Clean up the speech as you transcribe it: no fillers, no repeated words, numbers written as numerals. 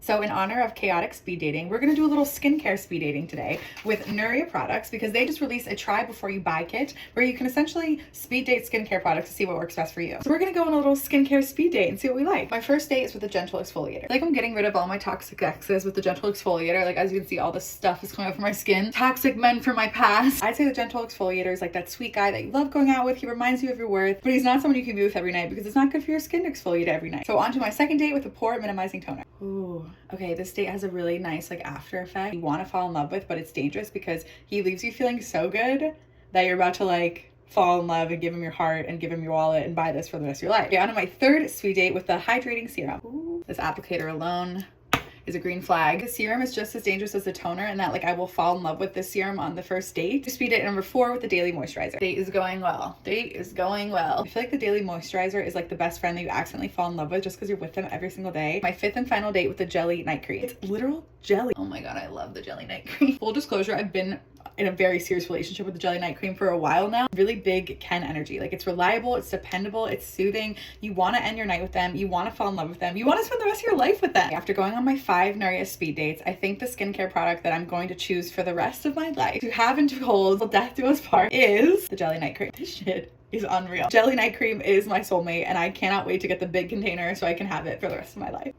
So in honor of chaotic speed dating, we're gonna do a little skincare speed dating today with Nuria products because they just released a try before you buy kit where you can essentially speed date skincare products to see what works best for you. So we're gonna go on a little skincare speed date and see what we like. My first date is with a gentle exfoliator. Like I'm getting rid of all my toxic exes with the gentle exfoliator. Like as you can see, all this stuff is coming out from my skin. Toxic men from my past. I'd say the gentle exfoliator is like that sweet guy that you love going out with. He reminds you of your worth, but he's not someone you can be with every night because it's not good for your skin to exfoliate every night. So on to my second date with a pore minimizing toner. Ooh, okay, this date has a really nice like after effect you want to fall in love with, but it's dangerous because he leaves you feeling so good that you're about to like fall in love and give him your heart and give him your wallet and buy this for the rest of your life. Okay, on to my third speed date with the hydrating serum. Ooh, this applicator alone is a green flag. The serum is just as dangerous as the toner and that like I will fall in love with this serum on the first date. Speed date number 4 with the daily moisturizer. Date is going well. Date is going well. I feel like the daily moisturizer is like the best friend that you accidentally fall in love with just because you're with them every single day. My 5th and final date with the jelly night cream. It's literal jelly. Oh my god, I love the jelly night cream. Full disclosure, I've been in a very serious relationship with the jelly night cream for a while now. Really big Ken energy. Like it's reliable, it's dependable, it's soothing. You want to end your night with them, you want to fall in love with them, you want to spend the rest of your life with them. After going on my 5 Nuria speed dates, I think the skincare product that I'm going to choose for the rest of my life to have and to hold till death do us part is the jelly night cream. This shit is unreal. Jelly night cream is my soulmate and I cannot wait to get the big container so I can have it for the rest of my life.